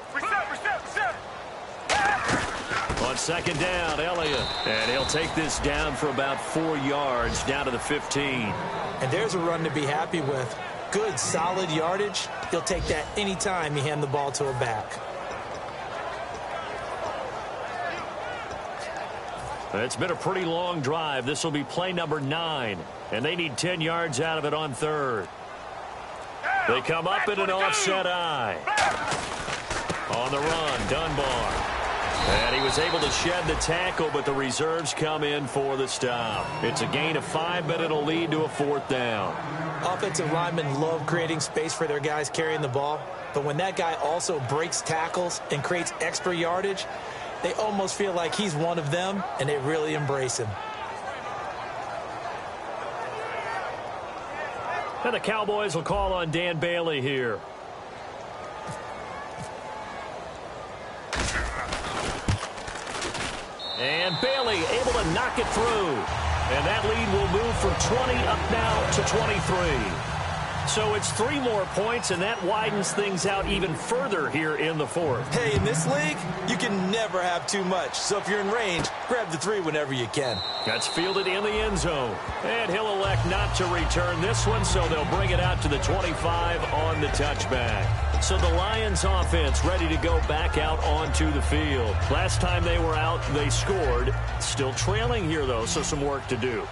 On second down, Elliott. And he'll take this down for about 4 yards, down to the 15. And there's a run to be happy with. Good, solid yardage. He'll take that anytime you hand the ball to a back. It's been a pretty long drive. This will be play number 9. And they need 10 yards out of it on third. They come up in an offset eye. On the run, Dunbar. And he was able to shed the tackle, but the reserves come in for the stop. It's a gain of 5, but it'll lead to a 4th down. Offensive linemen love creating space for their guys carrying the ball. But when that guy also breaks tackles and creates extra yardage, they almost feel like he's one of them, and they really embrace him. And the Cowboys will call on Dan Bailey here. And Bailey able to knock it through. And that lead will move from 20 up now to 23. So it's 3 more points, and that widens things out even further here in the 4th. Hey, in this league, you can never have too much. So if you're in range, grab the 3 whenever you can. That's fielded in the end zone. And he'll elect not to return this one, so they'll bring it out to the 25 on the touchback. So the Lions offense ready to go back out onto the field. Last time they were out, they scored. Still trailing here, though, so some work to do.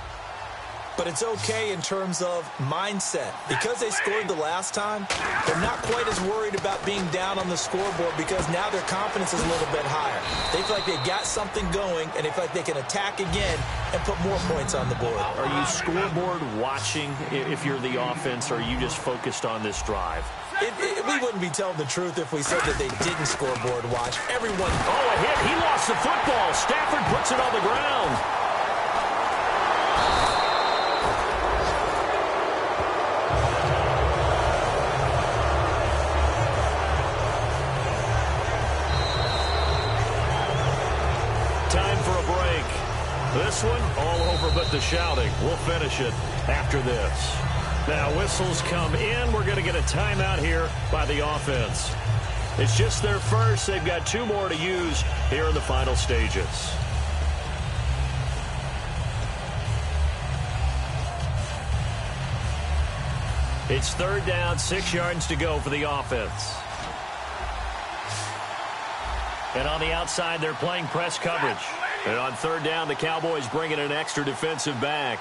But it's okay in terms of mindset. Because they scored the last time, they're not quite as worried about being down on the scoreboard because now their confidence is a little bit higher. They feel like they've got something going, and they feel like they can attack again and put more points on the board. Are you scoreboard watching if you're the offense, or are you just focused on this drive? We wouldn't be telling the truth if we said that they didn't scoreboard watch. Everyone... Oh, a hit. He lost the football. Stafford puts it on the ground. Time for a break. This one, all over but the shouting. We'll finish it after this. Now, whistles come in. We're going to get a timeout here by the offense. It's just their first. They've got 2 more to use here in the final stages. It's 3rd down, 6 yards to go for the offense. And on the outside, they're playing press coverage. And on 3rd down, the Cowboys bring in an extra defensive back.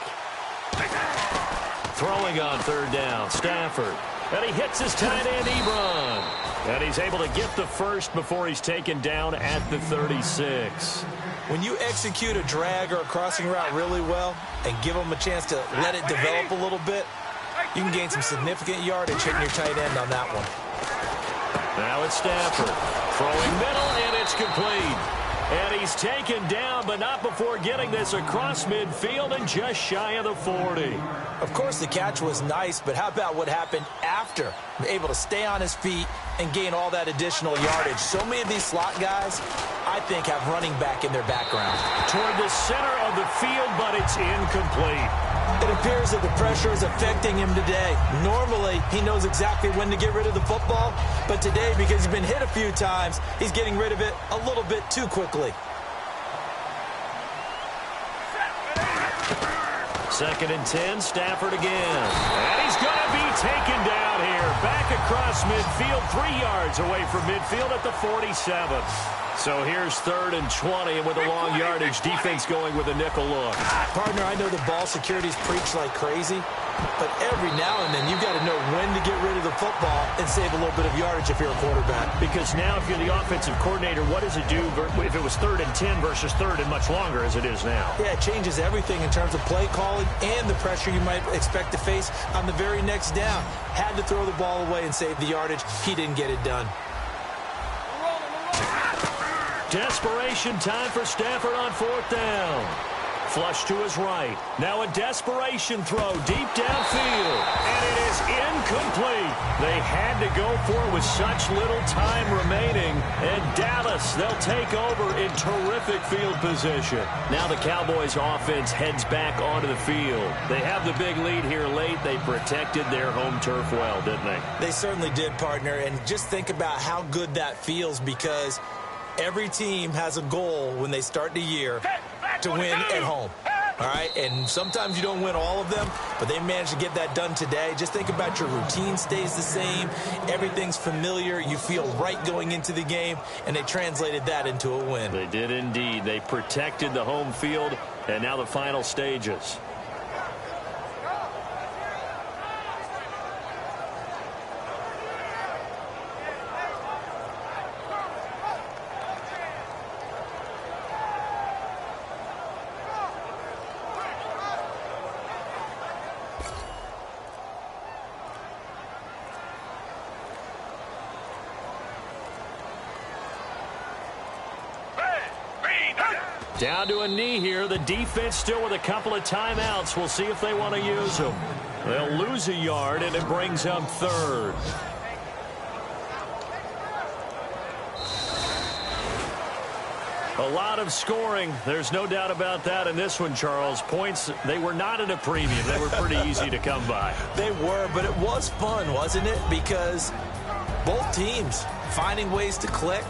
Throwing on 3rd down, Stafford. And he hits his tight end, Ebron. And he's able to get the first before he's taken down at the 36. When you execute a drag or a crossing route really well and give them a chance to let it develop a little bit, you can gain some significant yardage hitting your tight end on that one. Now it's Stafford. Throwing middle, and it's complete. And he's taken down, but not before getting this across midfield and just shy of the 40. Of course, the catch was nice, but how about what happened after? Able to stay on his feet and gain all that additional yardage. So many of these slot guys, I think, have running back in their background. Toward the center of the field, but it's incomplete. It appears that the pressure is affecting him today. Normally, he knows exactly when to get rid of the football, but today, because he's been hit a few times, he's getting rid of it a little bit too quickly. 2nd and 10, Stafford again. And he's going to be taken down here. Back across midfield, 3 yards away from midfield at the 47. So here's 3rd and 20, and with a long yardage, defense going with a nickel look. Partner, I know the ball security's preached like crazy, but every now and then you've got to know when to get rid of the football and save a little bit of yardage if you're a quarterback. Because now if you're the offensive coordinator, what does it do if it was 3rd and 10 versus 3rd and much longer as it is now? Yeah, it changes everything in terms of play calling and the pressure you might expect to face on the very next down. Had to throw the ball away and save the yardage. He didn't get it done. Desperation time for Stafford on 4th down. Flush to his right. Now a desperation throw deep downfield. And it is incomplete. They had to go for it with such little time remaining. And Dallas, they'll take over in terrific field position. Now the Cowboys offense heads back onto the field. They have the big lead here late. They protected their home turf well, didn't they? They certainly did, partner. And just think about how good that feels, because every team has a goal when they start the year to win at home. All right, and sometimes you don't win all of them, but they managed to get that done today. Just think about your routine stays the same. Everything's familiar. You feel right going into the game, and they translated that into a win. They did indeed. They protected the home field, and now the final stages. Down to a knee here. The defense still with a couple of timeouts. We'll see if they want to use them. They'll lose a yard, and it brings up 3rd. A lot of scoring. There's no doubt about that in this one, Charles. Points, they were not at a premium. They were pretty easy to come by. They were, but it was fun, wasn't it? Because both teams finding ways to click.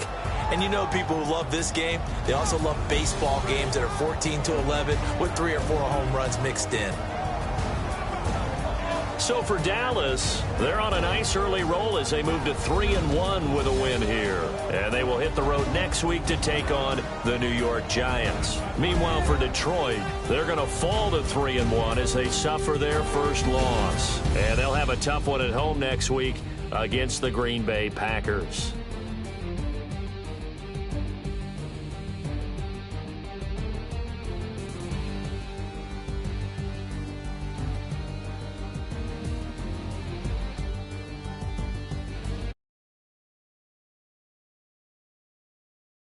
And you know people who love this game, they also love baseball games that are 14-11 with 3 or 4 home runs mixed in. So for Dallas, they're on a nice early roll as they move to 3-1 with a win here. And they will hit the road next week to take on the New York Giants. Meanwhile, for Detroit, they're going to fall to 3-1 as they suffer their first loss. And they'll have a tough one at home next week against the Green Bay Packers.